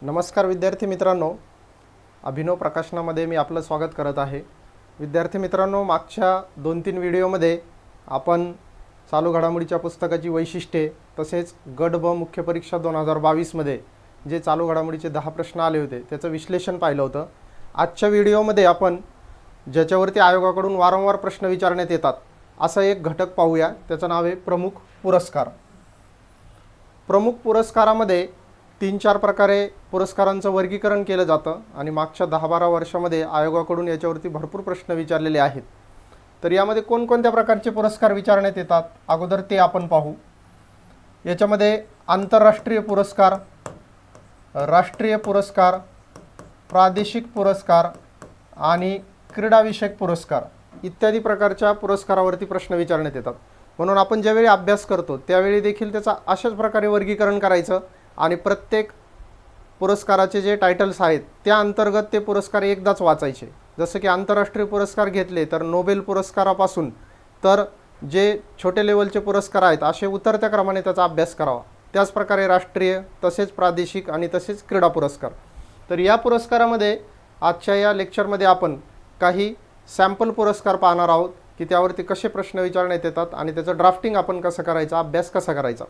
नमस्कार विद्यार्थी मित्रांनो, अभिनव प्रकाशनामध्ये मी आपलं स्वागत करत आहे। विद्यार्थी मित्रांनो, मागच्या 2-3 व्हिडिओमध्ये आपण चालू घडामोडीच्या पुस्तकाची वैशिष्ट्ये तसेच गट ब मुख्य परीक्षा 2022 मध्ये जे चालू घडामोडीचे 10 प्रश्न आले होते त्याचं विश्लेषण पाहिलं होतं। आजच्या व्हिडिओमध्ये आपण ज्याच्यावरती आयोगाकडून वारंवार प्रश्न विचारण्यात येतात असा एक घटक पाहूया। त्याचं नाव आहे प्रमुख पुरस्कार। प्रमुख पुरस्कारामध्ये 3-4 प्रकारे पुरस्कारांचं वर्गीकरण केलं जातं आणि मागच्या 10-12 वर्षामध्ये आयोगाकडून याच्यावरती भरपूर प्रश्न विचारलेले आहेत। तर यामध्ये कोणकोणत्या प्रकारचे पुरस्कार विचारण्यात येतात अगोदर ते आपण पाहू। याच्यामध्ये आंतरराष्ट्रीय पुरस्कार, राष्ट्रीय पुरस्कार, प्रादेशिक पुरस्कार आणि क्रीडाविषयक पुरस्कार इत्यादी प्रकारच्या पुरस्कारावरती प्रश्न विचारण्यात येतात। म्हणून आपण ज्यावेळी अभ्यास करतो त्यावेळी देखील त्याचा अशाच प्रकारे वर्गीकरण करायचं आणि प्रत्येक पुरस्काराचे जे टायटल्स आहेत त्या अंतर्गत ते पुरस्कार एकदाच वाचायचे। जसं की आंतरराष्ट्रीय पुरस्कार घेतले तर नोबेल पुरस्कारापासून तर जे छोटे लेवलचे पुरस्कार आहेत असे उतरत्या क्रमाने त्याचा अभ्यास करावा। त्याच प्रकारे राष्ट्रीय तसेच प्रादेशिक आणि तसेच क्रीडा पुरस्कार। तर या पुरस्कारामध्ये आजच्या या लेक्चरमध्ये आपण काही सॅम्पल पुरस्कार पाहणार आहोत की त्यावरती कसे प्रश्न विचारण्यात येतात आणि त्याचं ड्राफ्टिंग आपण कसं करायचं, अभ्यास कसा करायचा।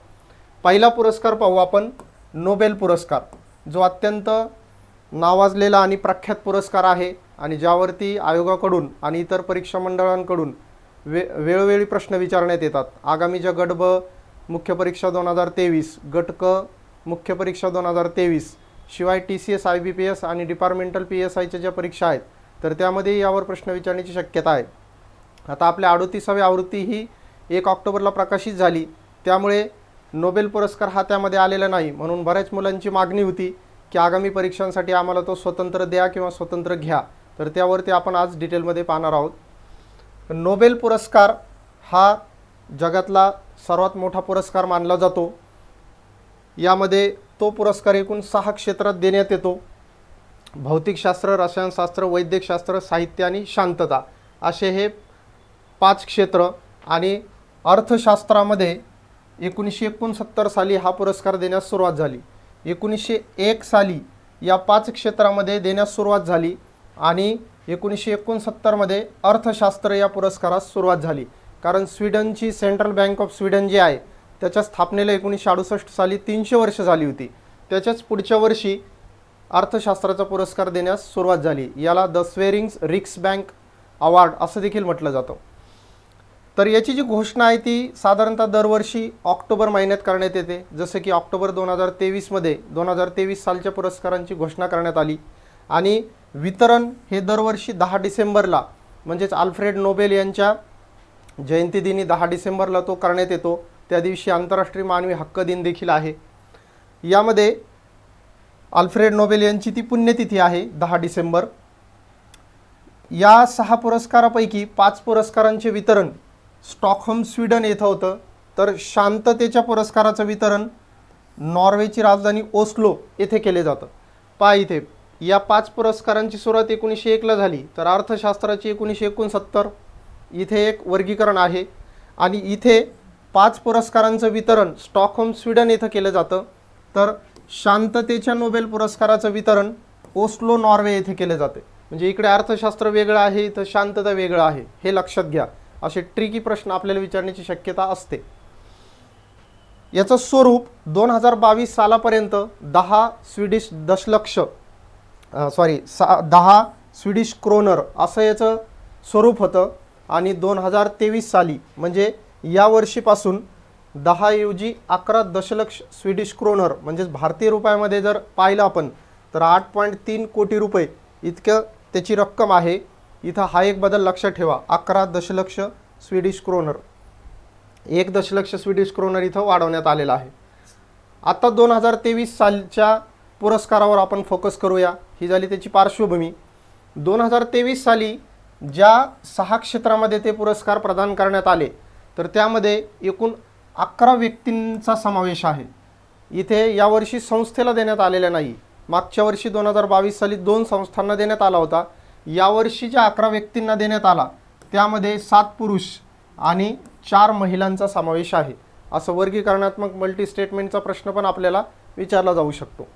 पहिला पुरस्कार पाहू आपण, नोबेल पुरस्कार, जो अत्यंत नावाजलेला आणि प्रख्यात पुरस्कार आहे आणि ज्यावरती आयोगाकडून आणि इतर परीक्षा मंडळांकडून वेळोवेळी प्रश्न विचारण्यात येतात। आगामीच्या गट ब मुख्य परीक्षा 2023, गट क मुख्य परीक्षा 2023 शिवाय TCS IBPS आणि डिपार्टमेंटल PSIच्या ज्या परीक्षा आहेत तर त्यामध्ये यावर प्रश्न विचारण्याची शक्यता आहे। आता आपल्या 38वी आवृत्ती ही 1 ऑक्टोबरला प्रकाशित झाली, त्यामुळे नोबेल पुरस्कार हा त्यामध्ये आलेला नाही। म्हणून बऱ्याच मुलांची मागणी होती की आगामी परीक्षांसाठी आम्हाला तो स्वतंत्र द्या किंवा स्वतंत्र घ्या। तर त्यावरती आपण आज डिटेलमध्ये पाहणार आहोत। नोबेल पुरस्कार हा जगातला सर्वात मोठा पुरस्कार मानला जातो। यामध्ये तो पुरस्कार एकूण 6 क्षेत्रात देण्यात येतो। भौतिकशास्त्र, रसायनशास्त्र, वैद्यकशास्त्र, साहित्य आणि शांतता असे हे 5 क्षेत्र। आणि अर्थशास्त्रामध्ये 1969 साली हा पुरस्कार देण्यास सुरुवात झाली। 1901 साली या 5 क्षेत्रामध्ये देण्यास सुरुवात झाली आणि 1969 मध्ये अर्थशास्त्र या पुरस्कारास सुरुवात झाली। कारण स्वीडनची सेंट्रल बँक ऑफ स्वीडन जी आहे त्याच्या स्थापनेला 1968 साली 300 वर्ष झाली होती। त्याच्याच पुढच्या वर्षी अर्थशास्त्राचा पुरस्कार देण्यास सुरुवात झाली। याला द स्वेरिंग्स रिक्सबँक अवॉर्ड असं देखील म्हटलं जातं। तर याची जी घोषणा आहे ती साधारणतः दरवर्षी ऑक्टोबर महिन्यात करण्यात येते। जसं की ऑक्टोबर 2023 मध्ये 2023 सालच्या पुरस्कारांची घोषणा करण्यात आली आणि वितरण हे दरवर्षी 10 डिसेंबरला म्हणजेच अल्फ्रेड नोबेल यांच्या जयंतीदिनी 10 डिसेंबरला तो करण्यात येतो। त्या दिवशी आंतरराष्ट्रीय मानवी हक्क दिन देखील आहे। यामध्ये अल्फ्रेड नोबेल यांची ती पुण्यतिथी आहे 10 डिसेंबर। या 6 पुरस्कारापैकी 5 पुरस्कारांचे वितरण स्टॉकहोम स्वीडन येथे होतं, तर शांततेच्या पुरस्काराचं वितरण नॉर्वेची राजधानी ओस्लो येथे केले जातं। पहा इथे या 5 पुरस्कारांची सुरुवात 1901 ला झाली, तर अर्थशास्त्राची 1969 इथे एक वर्गीकरण आहे आणि इथे 5 पुरस्कारांचं वितरण स्टॉकहोम स्वीडन येथे केलं जातं, तर शांततेच्या नोबेल पुरस्काराचं वितरण ओस्लो नॉर्वे येथे केले जाते। म्हणजे इकडे अर्थशास्त्र वेगळं आहे, इथं शांतता वेगळं आहे, हे लक्षात घ्या। असे ट्रिकी प्रश्न आपल्याला विचारण्याची शक्यता असते। याचं स्वरूप 2022 सालापर्यंत 10 स्वीडिश क्रोनर असं याचं स्वरूप होतं आणि 2023 साली म्हणजे या वर्षीपासून 10 ऐवजी 11 दशलक्ष स्वीडिश क्रोनर म्हणजेच भारतीय रुपयामध्ये जर पाहिलं आपण तर 8.3 कोटी रुपये इतकं त्याची रक्कम आहे। इथं हा एक बदल लक्षात ठेवा, 11 दशलक्ष स्वीडिश क्रोनर, 1 दशलक्ष स्वीडिश क्रोनर इथं वाढवण्यात आलेला आहे। आता 2023 सालच्या पुरस्कारावर आपण फोकस करूया। ही झाली त्याची पार्श्वभूमी। 2023 साली ज्या 6 क्षेत्रामध्ये ते पुरस्कार प्रदान करण्यात आले तर त्यामध्ये एकूण 11 व्यक्तींचा समावेश आहे। इथे यावर्षी संस्थेला देण्यात आलेला नाही। मागच्या वर्षी 2022 साली 2 संस्थांना देण्यात आला होता। यावर्षी ज्या 11 व्यक्तींना देण्यात आला त्यामध्ये 7 पुरुष आणि 4 महिलांचा समावेश आहे। असं वर्गीकरणात्मक मल्टी स्टेटमेंटचा प्रश्न पण आपल्याला विचारला जाऊ शकतो।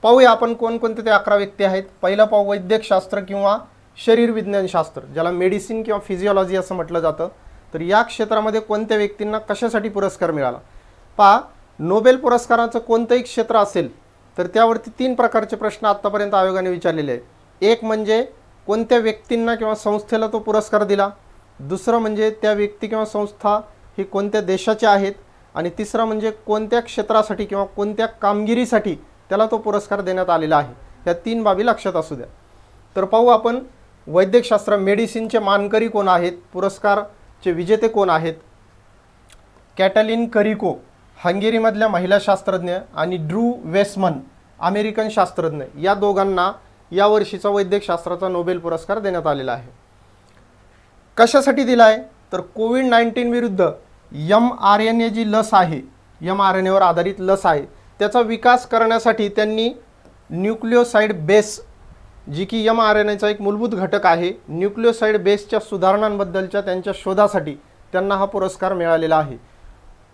पाहूया आपण कोणकोणते ते 11 व्यक्ती आहेत. पहिलं पाहू वैद्यकशास्त्र किंवा शरीर विज्ञानशास्त्र, ज्याला मेडिसिन किंवा फिजिओलॉजी असं म्हटलं जातं. तर या क्षेत्रामध्ये कोणत्या व्यक्तींना कशासाठी पुरस्कार मिळाला. पहा, नोबेल पुरस्काराचं कोणतंही क्षेत्र असेल तर त्यावरती 3 प्रकारचे प्रश्न आत्तापर्यंत आयोगाने विचारलेले आहेत. एक म्हणजे कोणत्या व्यक्तींना किंवा संस्थेला तो पुरस्कार दिला, दुसरं म्हणजे त्या व्यक्ती किंवा संस्था ही कोणत्या देशाच्या आहेत, आणि तिसरं म्हणजे कोणत्या क्षेत्रासाठी किंवा कोणत्या कामगिरीसाठी त्याला तो पुरस्कार देण्यात आलेला आहे. या 3 बाबी लक्षात असू द्या. तर पाहू आपण वैद्यकशास्त्र मेडिसिनचे मानकरी कोण आहेत, पुरस्कारचे विजेते कोण आहेत. कॅटलिन करिको हंगेरीमधल्या महिला शास्त्रज्ञ आणि ड्रू वेसमन अमेरिकन शास्त्रज्ञ, या दोघांना यावर्षीचा वैद्यकशास्त्राचा नोबेल पुरस्कार देण्यात आलेला आहे. कशासाठी दिला आहे तर कोविड-19 विरुद्ध mRNA जी लस आहे, mRNAवर आधारित लस आहे, त्याचा विकास करण्यासाठी त्यांनी न्यूक्लिओसाइड बेस, जी की mRNAचा एक मूलभूत घटक आहे, न्यूक्लिओसाइड बेसच्या सुधारणांबद्दलच्या त्यांच्या शोधासाठी त्यांना हा पुरस्कार मिळालेला आहे.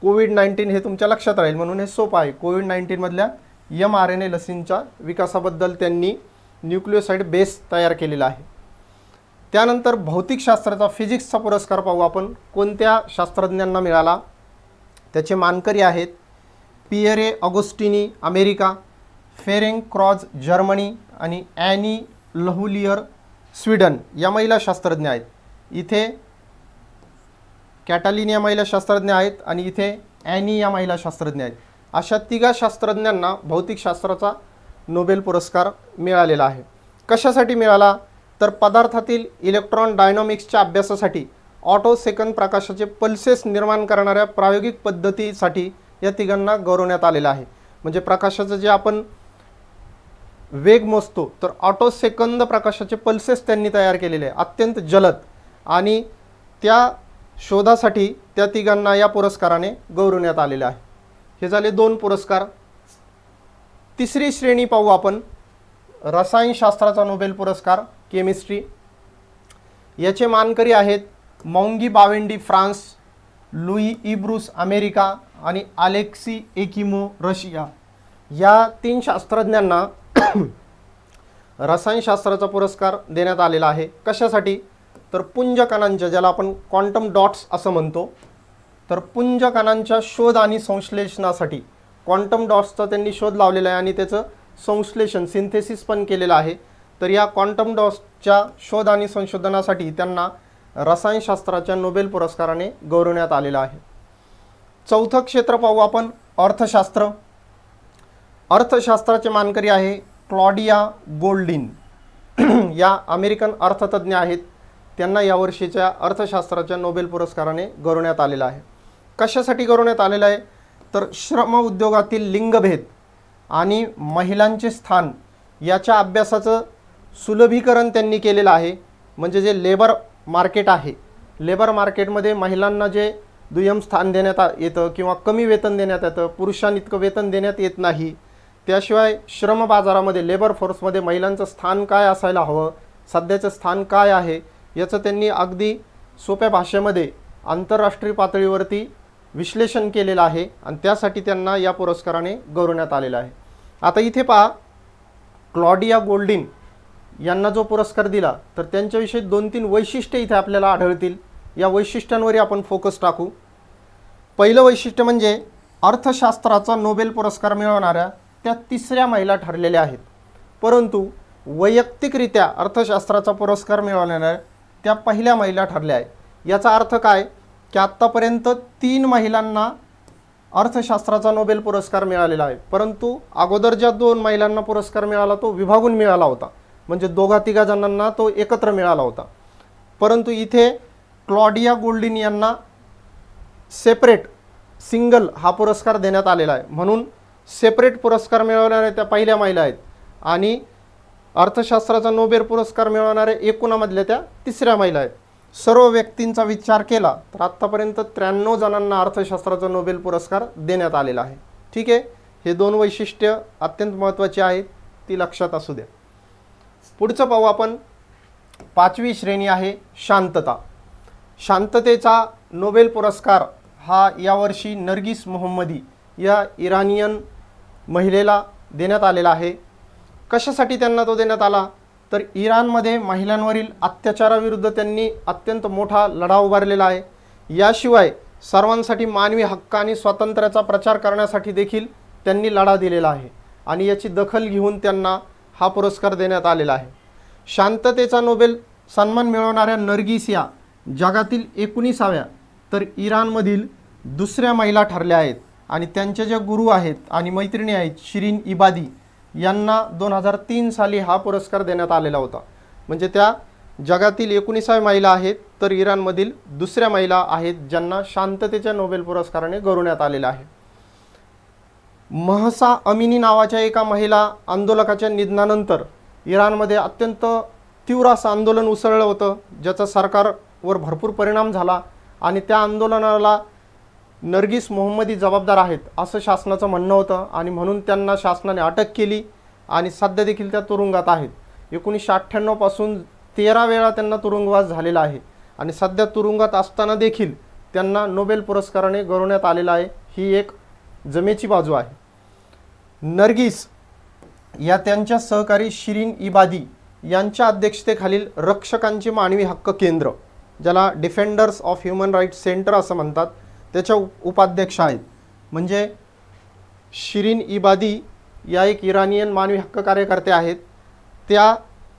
कोविड-19 हे तुमच्या लक्षात राहील म्हणून हे सोपं आहे. कोविड-19 मधल्या mRNA लसींच्या विकासाबद्दल त्यांनी न्यूक्लिओसाइड बेस तयार केलेला आहे. त्यानंतर भौतिकशास्त्राचा फिजिक्सचा पुरस्कार पाहू आपण कोणत्या शास्त्रज्ञांना मिळाला. त्याचे मानकरी आहेत पियरे ऑगोस्टिनी अमेरिका, फेरेंग क्रॉज जर्मनी आणि ॲनी लहुलियर स्वीडन, या महिला शास्त्रज्ञ आहेत. इथे कॅटालिन या महिला शास्त्रज्ञ आहेत आणि इथे ॲनी या महिला शास्त्रज्ञ आहेत. अशा 3 शास्त्रज्ञांना भौतिकशास्त्राचा नोबेल पुरस्कार मिळालेला आहे. कशासाठी मिळाला तर पदार्थातील इलेक्ट्रॉन डायनॉमिक्सच्या अभ्यासासाठी ऑटो सेकंद प्रकाशाचे पल्सेस निर्माण करणाऱ्या प्रायोगिक पद्धतीसाठी या 3 गौरवण्यात आलेलं आहे. म्हणजे प्रकाशाचं जे आपण वेग मोजतो तर ऑटो सेकंद प्रकाशाचे पल्सेस त्यांनी तयार केलेले आहे, अत्यंत जलद, आणि त्या शोधासाठी त्या 3 या पुरस्काराने गौरवण्यात आलेले आहे. हे झाले 2 पुरस्कार. तिसरी श्रेणी पाहू आपण रसायनशास्त्राचा नोबेल पुरस्कार केमिस्ट्री. याचे मानकरी आहेत मौंगी बावेंडी फ्रान्स, लुई इब्रूस अमेरिका आणि अलेक्सी एकिमो रशिया, या 3 शास्त्रज्ञांना रसायनशास्त्राचा पुरस्कार देण्यात आलेला आहे. कशासाठी तर पुंज कणांच्या, ज्याला आपण क्वांटम डॉट्स असं म्हणतो, तर पुंज कणांच्या शोध आणि संश्लेषणासाठी क्वांटम डॉट्सचा त्यांनी शोध लावलेला आहे आणि त्याचं संश्लेषण सिंथेसिस पण केलेलं आहे. तर या क्वांटम डॉट्सच्या शोध आणि संशोधनासाठी त्यांना रसायनशास्त्राच्या नोबेल पुरस्काराने गौरवण्यात आलेलं आहे. चौथं क्षेत्र पाहू आपण अर्थशास्त्र. अर्थशास्त्राचे मानकरी आहे क्लॉडिया गोल्डिन, या अमेरिकन अर्थतज्ञ आहेत. त्यांना यावर्षीच्या अर्थशास्त्राच्या नोबेल पुरस्काराने गौरवण्यात आलेला आहे. कशासाठी गौरवण्यात आलेलं आहे तर श्रम उद्योगातील लिंगभेद आणि महिलांचे स्थान याच्या अभ्यासाचं सुलभीकरण त्यांनी केलेलं आहे. म्हणजे जे लेबर मार्केट आहे, लेबर मार्केटमध्ये महिलांना जे दुय्यम स्थान देण्यात येतं किंवा कमी वेतन देण्यात येतं, पुरुषांइतकं वेतन देण्यात येत नाही. त्याशिवाय श्रम बाजारामध्ये लेबर फोर्समध्ये महिलांचं स्थान काय असायला हवं, सध्याचं स्थान काय आहे, याचं त्यांनी अगदी सोप्या भाषेमध्ये आंतरराष्ट्रीय पातळीवरती विश्लेषण केलेलं आहे आणि त्यासाठी त्यांना या पुरस्काराने गौरवण्यात आलेलं आहे. आता इथे पहा, क्लॉडिया गोल्डिन यांना जो पुरस्कार दिला तर त्यांच्याविषयी 2-3 वैशिष्ट्ये इथे आपल्याला आढळतील. या वैशिष्ट्यांवर आपण फोकस टाकू. पहिलं वैशिष्ट्य म्हणजे अर्थशास्त्राचा नोबेल पुरस्कार मिळवणाऱ्या त्या 3ऱ्या महिला ठरलेल्या आहेत. परंतु वैयक्तिकरित्या अर्थशास्त्राचा पुरस्कार मिळवणाऱ्या त्या पहिल्या महिला ठरल्या आहेत. याचा अर्थ काय की आत्तापर्यंत 3 महिलांना अर्थशास्त्राचा नोबेल पुरस्कार मिळालेला आहे. परंतु अगोदर ज्या 2 महिलांना पुरस्कार मिळाला तो विभागून मिळाला होता, म्हणजे 2-3 जणांना तो एकत्र मिळाला होता. परंतु इथे क्लॉडिया गोल्डिन यांना सेपरेट सिंगल हा पुरस्कार देण्यात आलेला आहे. म्हणून सेपरेट पुरस्कार मिळवणाऱ्या त्या पहिल्या महिला आहेत आणि अर्थशास्त्राचा नोबेल पुरस्कार मिळवणाऱ्या एकूणामधल्या त्या 3ऱ्या महिला आहेत. सर्व व्यक्तींचा विचार केला तर आत्तापर्यंत 93 जणांना अर्थशास्त्राचा नोबेल पुरस्कार देण्यात आलेला आहे. ठीक आहे, हे 2 वैशिष्ट्य अत्यंत महत्त्वाची आहेत, ती लक्षात असू द्या. पुढचं पाहू आपण. 5वी श्रेणी आहे शांतता. शांततेचा नोबेल पुरस्कार हा यावर्षी नर्गिस मोहम्मदी या इराणियन महिलेला देण्यात आलेला आहे. कशासाठी त्यांना तो देण्यात आला, तर इराणमध्ये महिलांवरील अत्याचाराविरुद्ध त्यांनी अत्यंत मोठा लढा उभारलेला आहे. याशिवाय सर्वांसाठी मानवी हक्क आणि स्वातंत्र्याचा प्रचार करण्यासाठी देखील त्यांनी लढा दिलेला आहे आणि याची दखल घेऊन त्यांना हा पुरस्कार देण्यात आलेला आहे. शांततेचा नोबेल सन्मान मिळवणाऱ्या नर्गिस या जगातील 19व्या तर इराणमधील दुसऱ्या महिला ठरल्या आहेत आणि त्यांच्या ज्या गुरु आहेत आणि मैत्रिणी आहेत शिरीन इबादी यांना 2003 साली हा पुरस्कार देण्यात आलेला होता. म्हणजे त्या जगातील 19व्या महिला आहेत तर इराणमधील दुसऱ्या महिला आहेत ज्यांना शांततेच्या नोबेल पुरस्काराने गौरवण्यात आलेला आहे. महसा अमिनी नावाच्या एका महिला आंदोलकाच्या निधनानंतर इराणमध्ये अत्यंत तीव्र असं आंदोलन उसळलं होतं, ज्याचा सरकारवर भरपूर परिणाम झाला आणि त्या आंदोलनाला नर्गिस मोहम्मदी जबाबदार आहेत असं शासनाचं म्हणणं होतं आणि म्हणून त्यांना शासनाने अटक केली आणि सध्या देखील त्या तुरुंगात आहेत. 1998 पासून 13 वेळा त्यांना तुरुंगवास झालेला आहे आणि सध्या तुरुंगात असताना देखील त्यांना नोबेल पुरस्काराने गौरवण्यात आलेला आहे. ही एक जमेची बाजू आहे. नर्गिस या त्यांच्या सहकारी शिरीन इबादी यांच्या अध्यक्षतेखालील रक्षकांचे मानवी हक्क केंद्र, ज्याला defenders of human rights centre असं म्हणतात, त्याच्या उपाध्यक्ष आहेत. म्हणजे शिरीन इबादी या एक इराणियन मानवी हक्क कार्यकर्ते आहेत. त्या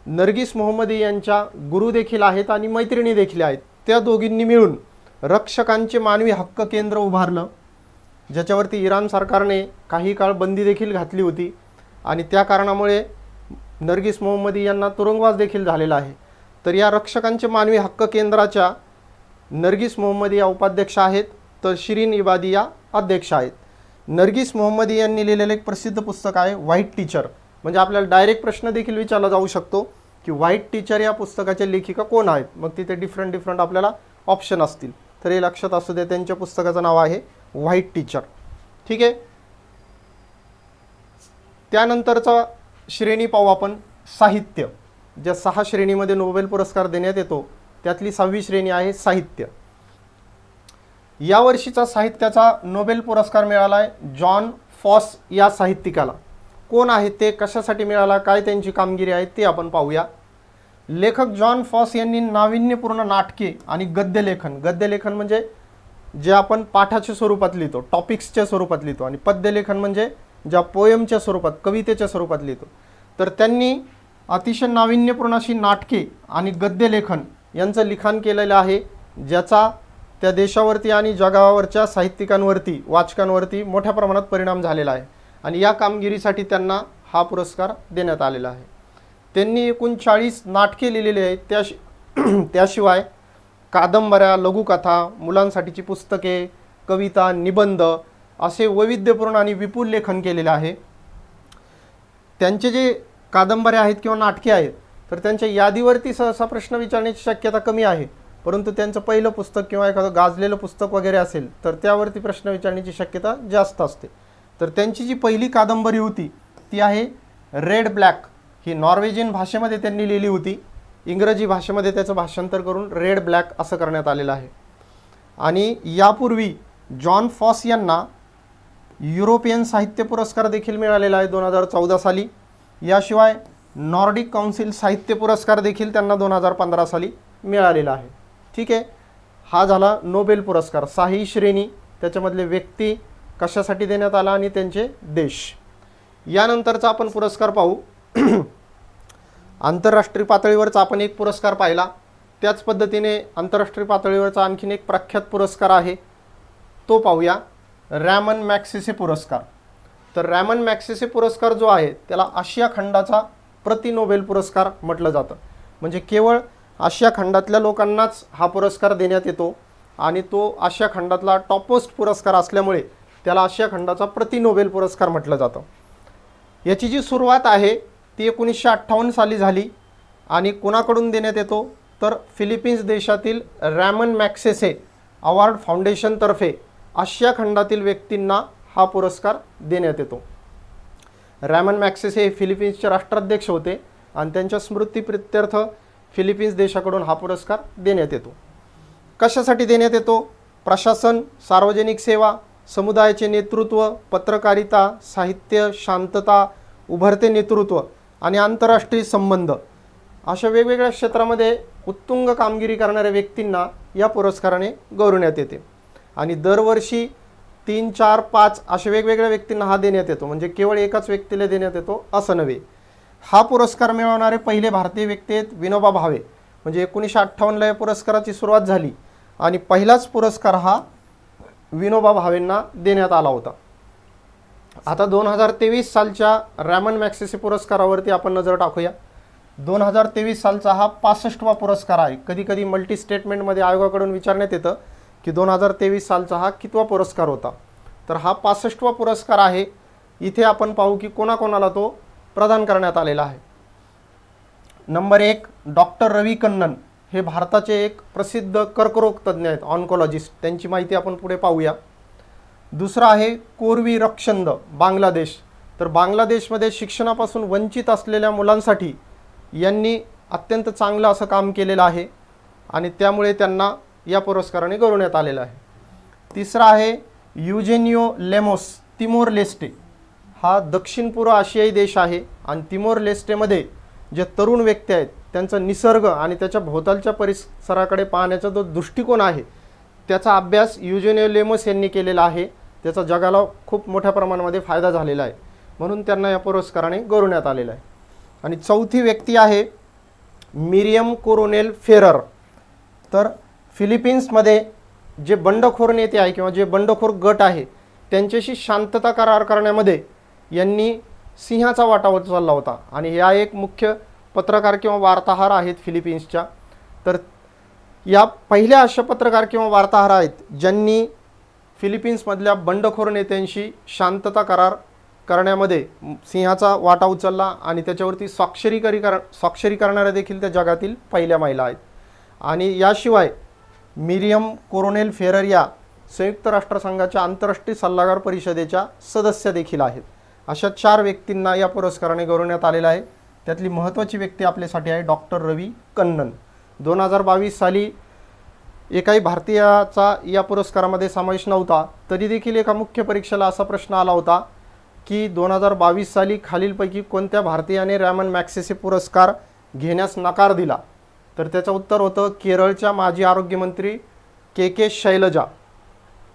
नर्गिस मोहम्मदी यांच्या गुरु देखील आहेत आणि मैत्रिणी देखील आहेत. त्या दोघींनी मिळून रक्षकांचे मानवी हक्क केंद्र उभारलं, ज्याच्यावरती इराण सरकारने काही काळ बंदी देखील घातली होती आणि त्या कारणामुळे नर्गिस मोहम्मदी यांना तुरुंगवास देखील झालेला आहे. तर या रक्षकांचे मानवी हक्क केंद्राच्या नर्गिस मोहम्मदी या उपाध्यक्ष आहेत तर शिरीन इबादी या अध्यक्ष आहेत. नर्गिस मोहम्मदी यांनी लिहिलेलं एक प्रसिद्ध पुस्तक आहे व्हाईट टीचर. म्हणजे आपल्याला डायरेक्ट प्रश्न देखील विचारला जाऊ शकतो की व्हाईट टीचर या पुस्तकाचे लेखिका कोण आहेत. मग तिथे डिफरंट आपल्याला ऑप्शन असतील, तर हे लक्षात असू दे. त्यांच्या पुस्तकाचं नाव आहे व्हाईट टीचर. ठीक आहे. त्यानंतरचा श्रेणी पाहू आपण साहित्य. ज्या 6 श्रेणीमध्ये नोबेल पुरस्कार देण्यात येतो त्यातली 6वी श्रेणी आहे साहित्य. यावर्षीचा साहित्याचा नोबेल पुरस्कार मिळाला आहे जॉन फॉस या साहित्यिकाला. कोण आहे ते, कशासाठी मिळाला, काय त्यांची कामगिरी आहे ते आपण पाहूया. लेखक जॉन फॉस यांनी नाविन्यपूर्ण नाटके आणि गद्यलेखन म्हणजे जे आपण पाठाच्या स्वरूपात लिहितो, टॉपिक्सच्या स्वरूपात लिहितो, आणि पद्यलेखन म्हणजे ज्या पोयमच्या स्वरूपात, कवितेच्या स्वरूपात लिहितो. तर त्यांनी अतिशय नाविन्यपूर्ण अशी नाटके आणि गद्यलेखन यांचं लिखाण केलेलं आहे, ज्याचा त्या देशावरती आणि जगावरच्या साहित्यिकांवरती, वाचकांवरती मोठ्या प्रमाणात परिणाम झालेला आहे आणि या कामगिरीसाठी त्यांना हा पुरस्कार देण्यात आलेला आहे. त्यांनी एकूण 40 नाटके लिहिलेली आहेत. त्याशिवाय कादंबऱ्या, लघुकथा, मुलांसाठीची पुस्तके, कविता, निबंध असे वैविध्यपूर्ण आणि विपुल लेखन केलेले आहे. त्यांचे जे कादंबऱ्या आहेत किंवा नाटके आहेत तर त्यांच्या यादीवरती सहसा प्रश्न विचारण्याची शक्यता कमी आहे, परंतु त्यांचं पहिलं पुस्तक किंवा एखादं गाजलेलं पुस्तक वगैरे असेल तर त्यावरती प्रश्न विचारण्याची शक्यता जास्त असते. तर त्यांची जी पहिली कादंबरी होती ती आहे रेड ब्लॅक. ही नॉर्वेजियन भाषेमध्ये त्यांनी लिहिली होती. इंग्रजी भाषेमध्ये त्याचं भाषांतर करून रेड ब्लॅक असं करण्यात आलेलं आहे. आणि यापूर्वी जॉन फॉस यांना युरोपियन साहित्य पुरस्कार देखील मिळालेला आहे 2014 साली. याशिवाय नॉर्डिक काउन्सिल साहित्य पुरस्कार देखील त्यांना 2015 साली मिळालेला आहे. ठीक आहे. हा झाला नोबेल पुरस्कार. 6 श्रेणी, त्याच्यामधले व्यक्ती, कशासाठी देण्यात आला आणि त्यांचे देश. यानंतरचा आपण पुरस्कार पाहू. आंतरराष्ट्रीय पातळीवरचा आपण एक पुरस्कार पाहिला. त्याच पद्धतीने आंतरराष्ट्रीय पातळीवरचा आणखीन एक प्रख्यात पुरस्कार आहे, तो पाहूया. रॅमन मॅग्सेसे पुरस्कार. तर रॅमन मॅग्सेसे पुरस्कार जो आहे त्याला आशिया खंडाचा प्रति नोबेल पुरस्कार म्हटलं जातं. म्हणजे केवळ आशिया खंडातल्या लोकांनाच हा पुरस्कार देण्यात येतो आणि तो आशिया खंडातला टॉपमोस्ट पुरस्कार असल्यामुळे त्याला आशिया खंडाचा प्रति नोबेल पुरस्कार म्हटलं जातं. याची जी सुरुवात आहे ती 1958 साली झाली आणि कोणाकडून देण्यात येतो तर फिलिपिन्स देशातील रॅमन मॅग्सेसे अवॉर्ड फाउंडेशनतर्फे आशिया खंडातील व्यक्तींना हा पुरस्कार देण्यात येतो. रॅमन मॅग्सेसे हे फिलिपिन्सचे राष्ट्राध्यक्ष होते आणि त्यांच्या स्मृतीप्रित्यर्थ फिलिपिन्स देशाकडून हा पुरस्कार देण्यात येतो. कशासाठी देण्यात येतो? प्रशासन, सार्वजनिक सेवा, समुदायाचे नेतृत्व, पत्रकारिता, साहित्य, शांतता, उभरते नेतृत्व आणि आंतरराष्ट्रीय संबंध अशा वेगवेगळ्या क्षेत्रामध्ये उत्तुंग कामगिरी करणाऱ्या व्यक्तींना या पुरस्काराने गौरवण्यात येते. आणि दरवर्षी 3, 4, 5 अशा वेगवेगळ्या व्यक्तींना हा देण्यात येतो, म्हणजे केवळ एकाच व्यक्तीला देण्यात येतो असं नव्हे. हा पुरस्कार मिळवणारे पहिले भारतीय व्यक्ती आहेत विनोबा भावे. म्हणजे 1958ला या पुरस्काराची सुरुवात झाली आणि पहिलाच पुरस्कार हा विनोबा भावेंना देण्यात आला होता. आता 2023 सालच्या रॅमन मॅगसेसे पुरस्कारावरती आपण नजर टाकूया. 2023 सालचा हा 65वा पुरस्कार आहे. कधी कधी मल्टी स्टेटमेंटमध्ये आयोगाकडून विचारण्यात येतं की 2023 सालचा हा कितवा पुरस्कार होता. तर हा 65वा पुरस्कार आहे. इथे आपण पाहू की कोणाकोणाला तो प्रदान करण्यात आलेला आहे. नंबर 1 डॉक्टर रवी कन्नन, हे भारताचे एक प्रसिद्ध कर्करोग तज्ज्ञ आहेत, ऑन्कोलॉजिस्ट. त्यांची माहिती आपण पुढे पाहूया. दुसरा आहे कोरवी रक्षंद, बांगलादेश. तर बांगलादेशमध्ये शिक्षणापासून वंचित असलेल्या मुलांसाठी यांनी अत्यंत चांगलं असं काम केलेलं आहे आणि त्यामुळे त्यांना या पुरस्काराने गौरवण्यात आलेलं आहे. तिसरा आहे युजेनियो लेमोस, तिमोर लेस्टे. हा दक्षिण पूर्व आशियाई देश आहे आणि तिमोर लेस्टेमध्ये जे तरुण व्यक्ती आहेत त्यांचा निसर्ग आणि त्याच्या भोवतालच्या परिसराकडे पाहण्याचा जो दृष्टिकोन आहे त्याचा अभ्यास युजेनियो लेमोस यांनी केलेला आहे. त्याचा जगाला खूप मोठ्या प्रमाणामध्ये फायदा झालेला आहे, म्हणून त्यांना या पुरस्काराने गौरवण्यात आलेलं आहे. आणि चौथी व्यक्ती आहे मिरियम कोरोनेल फेरर. तर फिलिपिन्समध्ये जे बंडखोर नेते आहे किंवा जे बंडखोर गट आहे त्यांच्याशी शांतता करार करण्यामध्ये यांनी सिंहाचा वाटा उचलला होता आणि या एक मुख्य पत्रकार किंवा वार्ताहर आहेत फिलिपिन्सच्या. तर या पहिल्या अशा पत्रकार किंवा वार्ताहर आहेत ज्यांनी फिलिपिन्समधल्या बंडखोर नेत्यांशी शांतता करार करण्यामध्ये सिंहाचा वाटा उचलला आणि त्याच्यावरती स्वाक्षरी करणाऱ्या देखील त्या जगातील पहिल्या महिला आहेत. आणि याशिवाय मिरियम कोरोनेल फेरर या संयुक्त राष्ट्रसंघाच्या आंतरराष्ट्रीय सल्लागार परिषदेच्या सदस्य देखील आहेत. अशा 4 व्यक्तींना या पुरस्काराने गौरवण्यात आलेलं आहे. त्यातली महत्त्वाची व्यक्ती आपल्यासाठी आहे डॉक्टर रवी कन्नन. 2022 साली एकाही भारतीयाचा या पुरस्कारामध्ये समावेश नव्हता, तरी देखील एका मुख्य परीक्षेला असा प्रश्न आला होता की 2022 साली खालीलपैकी कोणत्या भारतीयाने रॅमन मॅगसेसे पुरस्कार घेण्यास नकार दिला. तर त्याचं उत्तर होतं केरळच्या माजी आरोग्यमंत्री के शैलजा.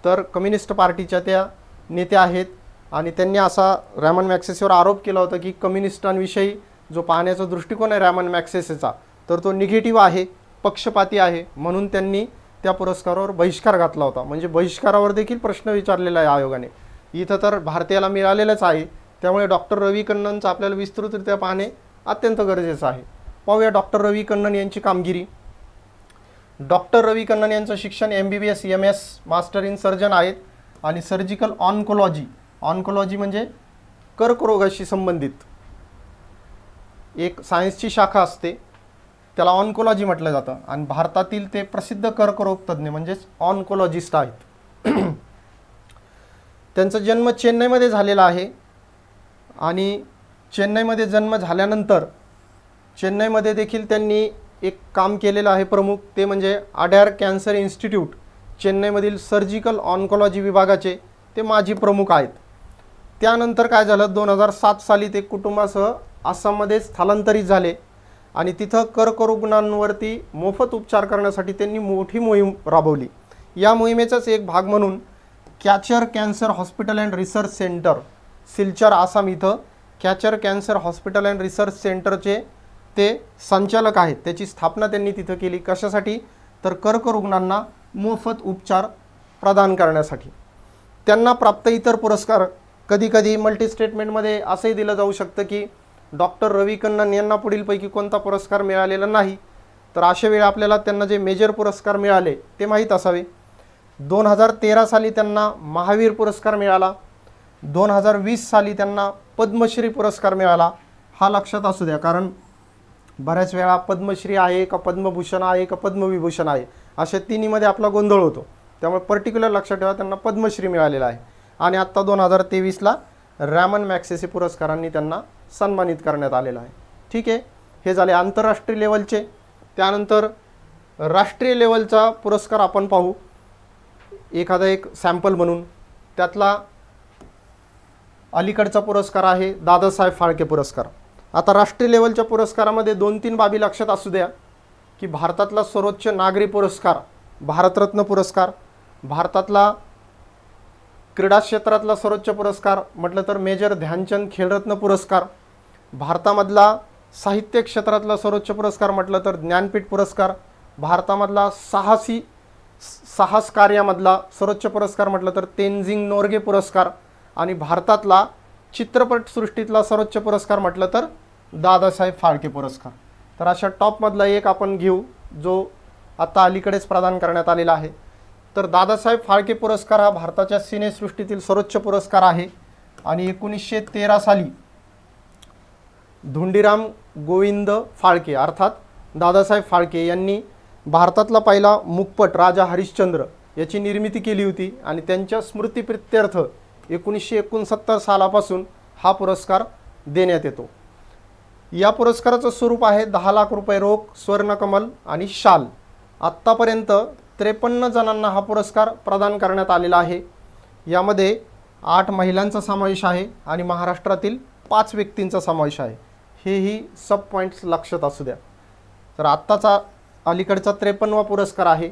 तर कम्युनिस्ट पार्टीच्या त्या नेत्या आहेत आणि त्यांनी असा रॅमन मॅगसेसेवर आरोप केला होता की कम्युनिस्टांविषयी जो पाहण्याचा दृष्टिकोन आहे रॅमन मॅगसेसेचा तर तो निगेटिव्ह आहे, पक्षपाती आहे, म्हणून त्यांनी त्या पुरस्कारावर बहिष्कार घातला होता. म्हणजे बहिष्कारावर देखील प्रश्न विचारलेला आहे आयोगाने. इथं तर भारतीयाला मिळालेलंच आहे, त्यामुळे डॉक्टर रवी कन्ननचं आपल्याला विस्तृतरित्या पाहणे अत्यंत गरजेचं आहे. पाहूया डॉक्टर रवी कन्नन यांची कामगिरी. डॉक्टर रवी कन्नन यांचं शिक्षण MBBS MS master in surgeon आहेत आणि सर्जिकल ऑन्कोलॉजी म्हणजे कर्करोगाशी संबंधित एक सायन्सची शाखा असते, त्याला ऑन्कोलॉजी म्हटलं जातं आणि भारतातील ते प्रसिद्ध कर्करोग तज्ज्ञ म्हणजेच ऑन्कोलॉजिस्ट आहेत. त्यांचा जन्म चेन्नईमध्ये झालेला आहे आणि चेन्नईमध्ये जन्म झाल्यानंतर चेन्नईमध्ये देखील त्यांनी एक काम केलेलं आहे प्रमुख, ते म्हणजे अडॅर कॅन्सर इन्स्टिट्यूट, चेन्नईमधील सर्जिकल ऑन्कोलॉजी विभागाचे ते माजी प्रमुख आहेत. त्यानंतर काय झालं, 2007 साली ते कुटुंबासह आसाममध्ये स्थलांतरित झाले आणि तिथं कर्करुग्णांवरती मोफत उपचार करण्यासाठी त्यांनी मोठी मोहीम राबवली. या मोहिमेचाच एक भाग म्हणून Cachar cancer hospital and research centre, Silchar Assam इथं Cachar cancer hospital and research सेंटरचे ते संचालक आहेत. त्याची स्थापना त्यांनी तिथं केली. कशासाठी, तर कर्करुग्णांना मोफत उपचार प्रदान करण्यासाठी. त्यांना प्राप्त इतर पुरस्कार कधीकधी मल्टी स्टेटमेंटमध्ये असंही दिलं जाऊ शकतं की डॉक्टर रवी कन्नन यांना पुढीलपैकी कोणता पुरस्कार मिळालेला नाही. तर अशा वेळी आपल्याला त्यांना जे मेजर पुरस्कार मिळाले ते माहीत असावे. 2013 साली त्यांना महावीर पुरस्कार मिळाला. 2020 साली त्यांना पद्मश्री पुरस्कार मिळाला. हा लक्षात असू द्या, कारण बऱ्याच वेळा पद्मश्री आहे का पद्मभूषण आहे का पद्मविभूषण आहे अशा तिन्हीमध्ये आपला गोंधळ होतो. त्यामुळे पर्टिक्युलर लक्षात ठेवा त्यांना पद्मश्री मिळालेला आहे. आणि आत्ता 2023ला रॅमन मॅगसेसे पुरस्कारांनी त्यांना सन्मानित करण्यात आलेलं आहे. ठीक आहे, हे झाले आंतरराष्ट्रीय लेवलचे. त्यानंतर राष्ट्रीय लेवलचा पुरस्कार आपण पाहू एखादा एक सॅम्पल म्हणून. त्यातला अलीकडचा पुरस्कार आहे दादासाहेब फाळके पुरस्कार. आता राष्ट्रीय लेवलच्या पुरस्कारामध्ये 2-3 बाबी लक्षात असू द्या की भारतातला सर्वोच्च नागरी पुरस्कार भारतरत्न पुरस्कार, भारतातला क्रीडा क्षेत्रातला सर्वोच्च पुरस्कार म्हटलं तर मेजर ध्यानचंद खेलरत्न पुरस्कार, भारतामधला साहित्य क्षेत्रातला सर्वोच्च पुरस्कार म्हटलं तर ज्ञानपीठ पुरस्कार, भारतामधला साहस कार्यामधला सर्वोच्च पुरस्कार म्हटलं तर तेनजिंग नोर्गे पुरस्कार आणि भारतातला चित्रपटसृष्टीतला सर्वोच्च पुरस्कार म्हटलं तर दादासाहेब फाळके पुरस्कार. तर अशा टॉपमधला एक आपण घेऊ जो आता अलीकडेच प्रदान करण्यात आलेला आहे. तर दादासाहेब फाळके पुरस्कार हा भारताच्या सिनेसृष्टीतील सर्वोच्च पुरस्कार आहे आणि 1913 साली धुंडीराम गोविंद फाळके अर्थात दादासाहेब फाळके यांनी भारतातला पहिला मूकपट राजा हरिश्चंद्र याची निर्मिती केली होती आणि त्यांच्या स्मृतिप्रित्यर्थ 1969 सालापासून हा पुरस्कार देण्यात येतो. या पुरस्काराचं स्वरूप आहे 10 लाख रुपये रोख, स्वर्णकमल आणि शाल. आत्तापर्यंत 53 जणांना हा पुरस्कार प्रदान करण्यात आलेला आहे. यामध्ये 8 महिलांचा समावेश आहे आणि महाराष्ट्रातील 5 व्यक्तींचा समावेश आहे. हेही सब पॉईंट्स लक्षात असू द्या. तर आत्ताचा अलीकडचा 53वा पुरस्कार आहे.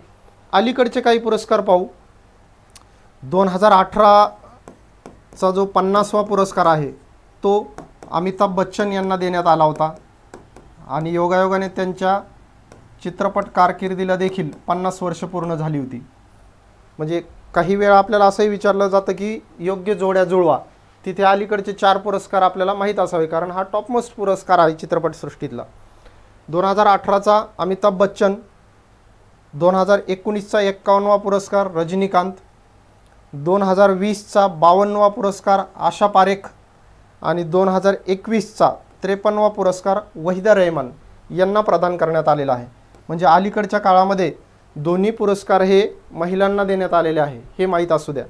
अलीकडचे काही पुरस्कार पाहू. 2018चा जो 50वा पुरस्कार आहे तो अमिताभ बच्चन यांना देण्यात आला होता आणि योगायोगाने त्यांच्या चित्रपट कारकिर्दीला देखील 50 वर्ष पूर्ण झाली होती. म्हणजे काही वेळा आपल्याला असंही विचारलं जातं की योग्य जोड्या जुळवा. तिथे अलीकडचे 4 पुरस्कार आपल्याला माहीत असावे कारण हा टॉपमोस्ट पुरस्कार आहे चित्रपटसृष्टीतला. 2018चा अमिताभ बच्चन, 2019चा 51वा पुरस्कार रजनीकांत, 2020चा 52वा पुरस्कार आशा पारेख आणि 2021चा 53वा पुरस्कार वहिदा रहमान यांना प्रदान करण्यात आलेला आहे. म्हणजे अलीकडच्या काळामध्ये दोन्ही पुरस्कार हे महिलांना देण्यात आलेले आहे हे माहीत असू द्या.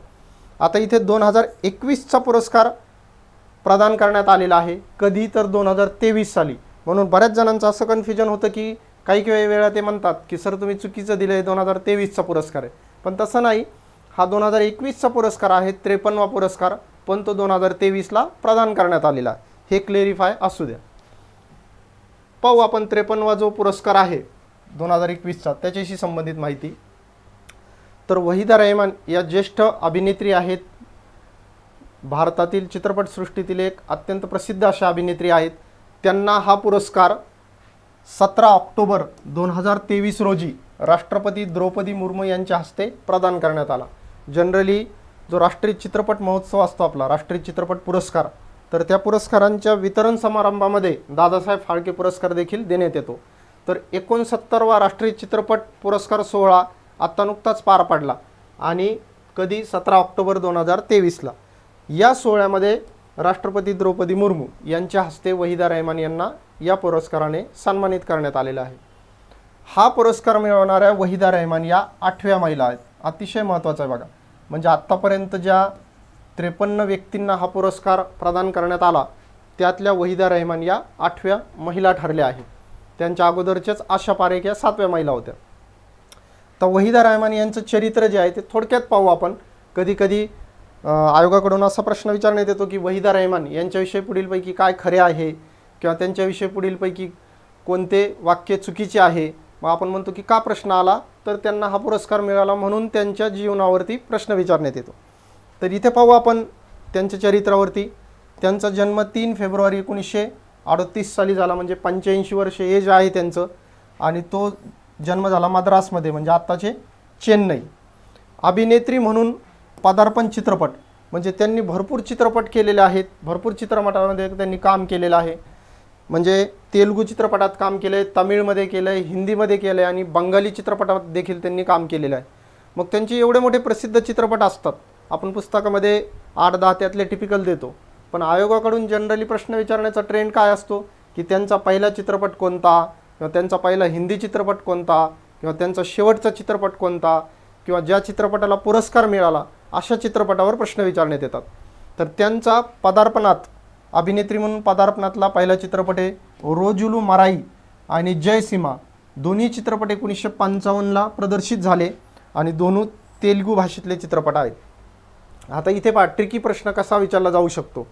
आता इथे 2021चा पुरस्कार प्रदान करण्यात आलेला आहे. कधी तर 2023 साली. म्हणून बऱ्याच जणांचं असं कन्फ्युजन होतं की काही वेळा ते म्हणतात की सर तुम्ही चुकीचं दिलं आहे, 2023चा पुरस्कार आहे. पण तसं नाही, हा 2021चा पुरस्कार आहे, 53वा पुरस्कार, पण तो 2023ला प्रदान करण्यात आलेला आहे. हे क्लेरिफाय असू द्या. पाहू आपण 53वा जो पुरस्कार आहे 2021चा त्याच्याशी संबंधित माहिती. तर वहिदा रहमान या ज्येष्ठ अभिनेत्री आहेत. भारतातील चित्रपटसृष्टीतील एक अत्यंत प्रसिद्ध अशा अभिनेत्री आहेत. त्यांना हा पुरस्कार 17 ऑक्टोबर 2023 रोजी राष्ट्रपती द्रौपदी मुर्मू यांच्या हस्ते प्रदान करण्यात आला. जनरली जो राष्ट्रीय चित्रपट महोत्सव असतो आपला राष्ट्रीय चित्रपट पुरस्कार, तर त्या पुरस्कारांच्या वितरण समारंभामध्ये दादासाहेब फाळके पुरस्कार देखील देण्यात येतो. तर 69वा राष्ट्रीय चित्रपट पुरस्कार सोहळा आत्ता नुकताच पार पडला आणि कधी 17 ऑक्टोबर 2023ला. या सोहळ्यामध्ये राष्ट्रपती द्रौपदी मुर्मू यांच्या हस्ते वहिदा रहमान यांना या पुरस्काराने सन्मानित करण्यात आलेला आहे. हा पुरस्कार मिळवणाऱ्या वहिदा रहमान या 8व्या महिला आहेत. अतिशय महत्त्वाचं आहे बघा. म्हणजे आत्तापर्यंत ज्या 53 व्यक्तींना हा पुरस्कार प्रदान करण्यात आला त्यातल्या वहिदा रहमान या 8व्या महिला ठरल्या आहेत. त्यांच्या अगोदरचेच आशा पारेख या 7व्या महिला होत्या. तर वहिदा रहमान यांचं चरित्र जे आहे ते थोडक्यात पाहू आपण. कधी कधी आयोगाकडून असा प्रश्न विचारण्यात येतो की वहिदा रहमान यांच्याविषयी पुढीलपैकी काय खरे आहे किंवा त्यांच्याविषयी पुढीलपैकी कोणते वाक्य चुकीचे आहे. मग आपण म्हणतो की का प्रश्न आला, तर त्यांना हा पुरस्कार मिळाला म्हणून त्यांच्या जीवनावरती प्रश्न विचारण्यात येतो. तर इथे पाहू आपण त्यांच्या चरित्रावरती. त्यांचा जन्म 3 फेब्रुवारी 1938 साली झाला. म्हणजे 85 वर्ष एज आहे त्यांचं आणि तो जन्म झाला मद्रासमध्ये म्हणजे आत्ताचे चेन्नई. अभिनेत्री म्हणून पदार्पण चित्रपट म्हणजे त्यांनी भरपूर चित्रपट केलेले आहेत. भरपूर चित्रपटामध्ये त्यांनी काम केलेलं आहे. म्हणजे तेलुगू चित्रपटात काम केलं आहे, तमिळमध्ये केलं आहे, हिंदीमध्ये केलं आहे आणि बंगाली चित्रपटात देखील त्यांनी काम केलेलं आहे. मग त्यांचे एवढे मोठे प्रसिद्ध चित्रपट असतात. आपण पुस्तकामध्ये 8-10 त्यातले टिपिकल देतो. पण आयोगाकडून जनरली प्रश्न विचारण्याचा ट्रेंड काय असतो की त्यांचा पहिला चित्रपट कोणता किंवा त्यांचा पहिला हिंदी चित्रपट कोणता किंवा त्यांचा शेवटचा चित्रपट कोणता किंवा ज्या चित्रपटाला पुरस्कार मिळाला अशा चित्रपटावर प्रश्न विचारण्यात येतात. तर त्यांचा पदार्पणात अभिनेत्री म्हणून पदार्पणातला पहिला चित्रपट आहे रोजुलू मराई आणि जय सीमा. दोन्ही चित्रपट 1955ला प्रदर्शित झाले आणि दोन्ही तेलुगू भाषेतले चित्रपट आहेत. आता इथे पहा ट्रिकी प्रश्न कसा विचारला जाऊ शकतो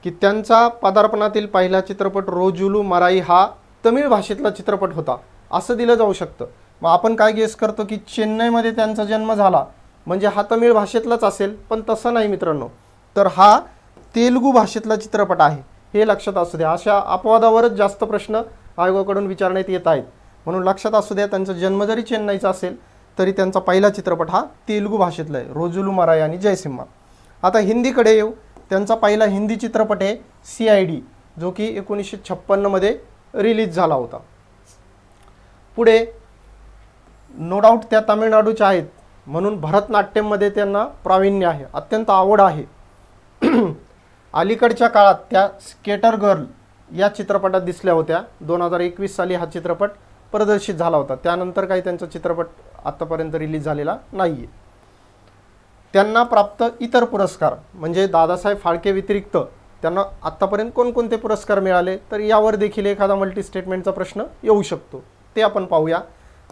की त्यांचा पदार्पणातील पहिला चित्रपट रोजुलू मराई हा तमिळ भाषेतला चित्रपट होता असं दिलं जाऊ शकतं. मग आपण काय गेस करतो की चेन्नईमध्ये त्यांचा जन्म झाला म्हणजे हा तमिळ भाषेतलाच असेल, पण तसं नाही मित्रांनो. तर हा तेलुगू भाषेतला चित्रपट आहे, हे लक्षात असू द्या. अशा अपवादावरच जास्त प्रश्न आयोगाकडून विचारण्यात येत आहेत, म्हणून लक्षात असू द्या. त्यांचा जन्म जरी चेन्नईचा असेल तरी त्यांचा पहिला चित्रपट हा तेलुगू भाषेतला आहे, रोजुलू मराई आणि जयसिम्हा. आता हिंदीकडे येऊ. त्यांचा पहिला हिंदी चित्रपट आहे CID, जो की 1956 मध्ये रिलीज झाला होता. पुढे नो डाऊट त्या तामिळनाडूच्या आहेत, म्हणून भरतनाट्यममध्ये त्यांना प्रावीण्य आहे, अत्यंत आवड आहे. अलीकडच्या काळात त्या स्केटर गर्ल या चित्रपटात दिसल्या होत्या. 2021 साली हा चित्रपट प्रदर्शित झाला होता. त्यानंतर काही त्यांचा चित्रपट आत्तापर्यंत रिलीज झालेला नाही आहे. त्यांना प्राप्त इतर पुरस्कार म्हणजे दादासाहेब फाळके व्यतिरिक्त त्यांना आत्तापर्यंत कोणकोणते पुरस्कार मिळाले, तर यावर देखील एखादा मल्टी स्टेटमेंटचा प्रश्न येऊ शकतो, ते आपण पाहूया.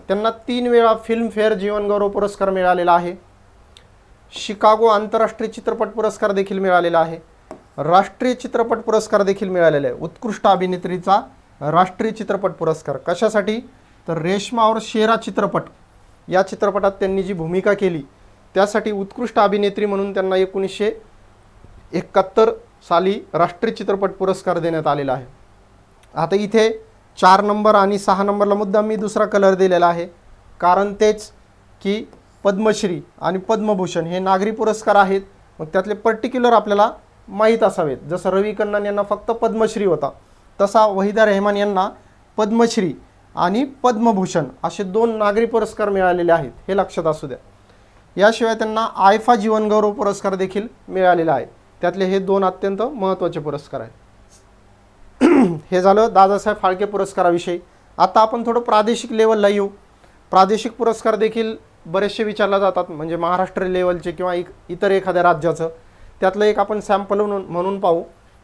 त्यांना 3 वेळा फिल्मफेअर जीवनगौरव पुरस्कार मिळालेला आहे. शिकागो आंतरराष्ट्रीय चित्रपट पुरस्कार देखील मिळालेला आहे. राष्ट्रीय चित्रपट पुरस्कार देखील मिळालेला आहे. उत्कृष्ट अभिनेत्रीचा राष्ट्रीय चित्रपट पुरस्कार कशासाठी, तर रेश्मा और शेरा चित्रपट या चित्रपटात त्यांनी जी भूमिका केली त्यासाठी उत्कृष्ट अभिनेत्री म्हणून त्यांना 1971 साली राष्ट्रीय चित्रपट पुरस्कार देण्यात आलेला आहे. आता इथे 4 नंबर आणि 6 नंबरला मुद्दाम मी दुसरा कलर दिलेला आहे, कारण तेच की पद्मश्री आणि पद्मभूषण हे नागरी पुरस्कार आहेत. मग त्यातले पर्टिक्युलर आपल्याला माहीत असावेत. जसं रवी कन्नन यांना फक्त पद्मश्री होता, तसा वहिदा रेहमान यांना पद्मश्री आणि पद्मभूषण असे 2 नागरी पुरस्कार मिळालेले आहेत, हे लक्षात असू द्या. याशिवाय त्यांना आयफा जीवनगौरव पुरस्कार देखील मिळालेला आहे. त्यातले हे 2 अत्यंत महत्त्वाचे पुरस्कार आहेत. हे झालं दादासाहेब फाळके पुरस्काराविषयी. आता आपण थोडं प्रादेशिक लेवलला येऊ. प्रादेशिक पुरस्कार देखील बरेचसे विचारले जातात, म्हणजे महाराष्ट्र लेवलचे किंवा इतर एखाद्या राज्याचं. त्यातलं एक आपण सॅम्पल म्हणून पाहू.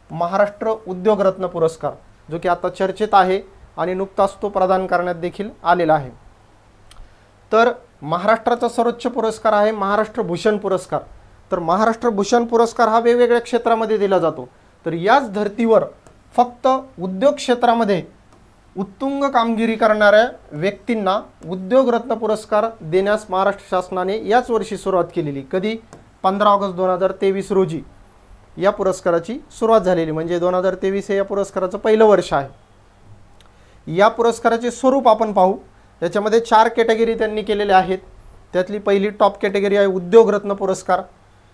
महाराष्ट्र उद्योगरत्न पुरस्कार, जो की आता चर्चेत आहे आणि नुकताच तो प्रदान करण्यात देखील आलेला आहे. तर महाराष्ट्राचा सर्वोच्च पुरस्कार आहे महाराष्ट्र भूषण पुरस्कार. तर महाराष्ट्र भूषण पुरस्कार हा वेगवेगळ्या क्षेत्रामध्ये दिला जातो. तर याच धर्तीवर फक्त उद्योग क्षेत्रामध्ये उत्तुंग कामगिरी करणाऱ्या व्यक्तींना उद्योगरत्न पुरस्कार देण्यास महाराष्ट्र शासनाने याच वर्षी सुरुवात केलेली. कधी, 15 ऑगस्ट 2023 रोजी या पुरस्काराची सुरुवात झालेली, म्हणजे 2023 हे या पुरस्काराचं पहिलं वर्ष आहे. या पुरस्काराचे स्वरूप आपण पाहू. याच्यामध्ये 4 कॅटेगरी त्यांनी केलेल्या आहेत. त्यातली पहिली टॉप कॅटेगरी आहे उद्योगरत्न पुरस्कार,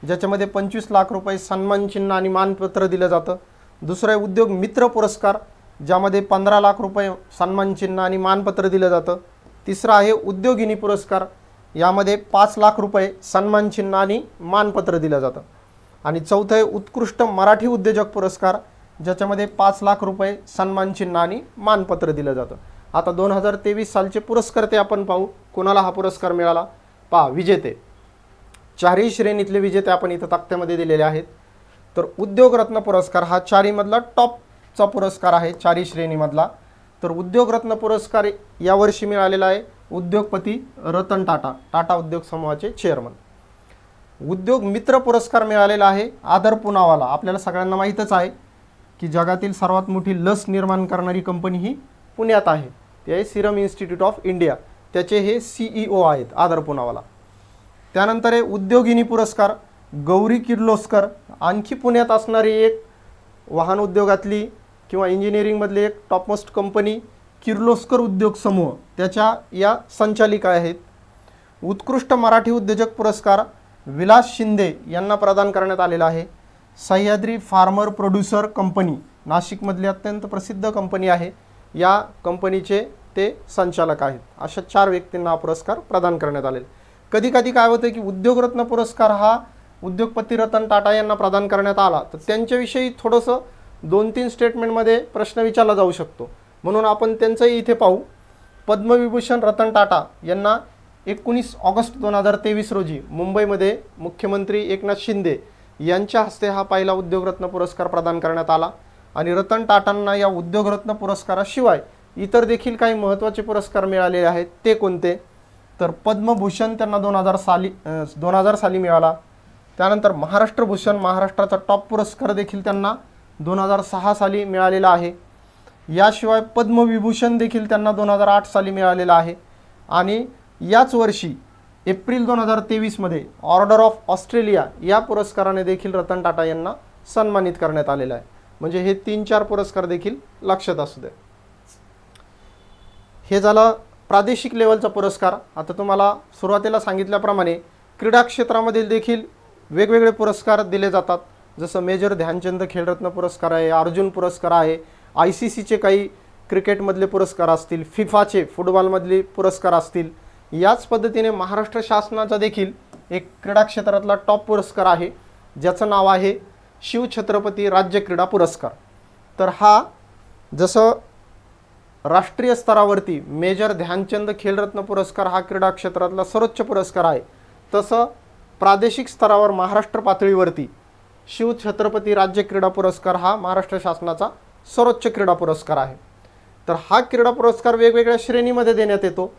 ज्याच्यामध्ये 25 लाख रुपये सन्मानचिन्ह आणि मानपत्र दिलं जातं. दुसरं आहे उद्योग मित्र पुरस्कार, ज्यामध्ये 15 लाख रुपये सन्मानचिन्ह आणि मानपत्र दिलं जातं. तिसरा आहे उद्योगिनी पुरस्कार, यामध्ये 5 लाख रुपये सन्मानचिन्ह आणि मानपत्र दिलं जातं. आणि चौथं आहे उत्कृष्ट मराठी उद्योजक पुरस्कार, ज्याच्यामध्ये 5 लाख रुपये सन्मानचिन्ह आणि मानपत्र दिलं जातं. आता 2023 सालचे पुरस्कर्ते आपण पाहू. कोणाला हा पुरस्कार मिळाला पहा. विजेते, 4ही श्रेणीतले विजेते आपण इथं तक्त्यामध्ये दिलेले आहेत. तर उद्योगरत्न पुरस्कार हा 4हीमधला टॉपचा पुरस्कार आहे, 4ही श्रेणीमधला. तर उद्योगरत्न पुरस्कार यावर्षी मिळालेला आहे उद्योगपती रतन टाटा, टाटा उद्योग समूहाचे चेअरमन. उद्योग मित्र पुरस्कार मिळालेला आहे आदर पुनावाला. आपल्याला सगळ्यांना माहीतच आहे की जगातील सर्वात मोठी लस निर्माण करणारी कंपनी ही पुण्यात आहे, ते आहे सिरम इन्स्टिट्यूट ऑफ इंडिया. त्याचे हे CEO आहेत आदर पुनावाला. त्यानंतर आहे उद्योगिनी पुरस्कार गौरी किर्लोस्कर, आणखी पुण्यात असणारी एक वाहन उद्योगातली किंवा इंजिनिअरिंगमधली एक टॉपमोस्ट कंपनी किर्लोस्कर उद्योग समूह, त्याच्या या संचालिका आहेत. उत्कृष्ट मराठी उद्योजक पुरस्कार विलास शिंदे यांना प्रदान करण्यात आलेला आहे. सह्याद्री फार्मर प्रोड्युसर कंपनी, नाशिकमधली अत्यंत प्रसिद्ध कंपनी आहे, या कंपनीचे ते संचालक आहेत. अशा 4 व्यक्तींना हा पुरस्कार प्रदान करण्यात आलेला. कधी कधी काय होतं की उद्योगरत्न पुरस्कार हा उद्योगपती रतन टाटा यांना प्रदान करण्यात आला, तर त्यांच्याविषयी थोडंसं 2-3 स्टेटमेंटमध्ये प्रश्न विचारला जाऊ शकतो, म्हणून आपण त्यांचंही इथे पाहू. पद्मविभूषण रतन टाटा यांना 19 ऑगस्ट 2023 रोजी मुंबईमध्ये मुख्यमंत्री एकनाथ शिंदे यांच्या हस्ते हा पहिला उद्योगरत्न पुरस्कार प्रदान करण्यात आला. आणि रतन टाटांना या उद्योगरत्न पुरस्काराशिवाय इतर देखील काही महत्त्वाचे पुरस्कार मिळाले आहेत. ते कोणते, तर पद्मभूषण त्यांना 2000 साली मिळाला. त्यानंतर महाराष्ट्र भूषण, महाराष्ट्राचा टॉप पुरस्कार देखील त्यांना 2006 साली मिळालेला आहे. याशिवाय पद्मविभूषण देखील त्यांना 2008 साली मिळालेला आहे. आणि याच वर्षी एप्रिल 2023 मध्ये ऑर्डर ऑफ ऑस्ट्रेलिया या पुरस्काराने देखील रतन टाटा यांना सन्मानित करण्यात आलेलं आहे. म्हणजे हे 3-4 पुरस्कार देखील लक्षात असू दे. हे झालं प्रादेशिक लेवलचा पुरस्कार. आता तुम्हाला सुरुवातीला सांगितल्याप्रमाणे क्रीडा क्षेत्रामधील देखील वेगवेगळे पुरस्कार दिले जातात. जसं मेजर ध्यानचंद खेलरत्न पुरस्कार आहे, अर्जुन पुरस्कार आहे, ICCचे काही क्रिकेटमधले पुरस्कार असतील, फिफाचे फुटबॉलमधले पुरस्कार असतील. याच पद्धतीने महाराष्ट्र शासनाचा देखील एक क्रीडा क्षेत्रातला टॉप पुरस्कार आहे, ज्याचं नाव आहे शिवछत्रपती राज्य क्रीडा पुरस्कार. तर हा जसं राष्ट्रीय स्तरावरती मेजर ध्यानचंद खेलरत्न पुरस्कार हा क्रीडा क्षेत्रातला सर्वोच्च पुरस्कार आहे, तसं प्रादेशिक स्तरावर महाराष्ट्र पातळीवरती शिवछत्रपती राज्य क्रीडा पुरस्कार हा महाराष्ट्र शासनाचा सर्वोच्च क्रीडा पुरस्कार आहे. तर हा क्रीडा पुरस्कार वेगवेगळ्या श्रेणीमध्ये देण्यात येतो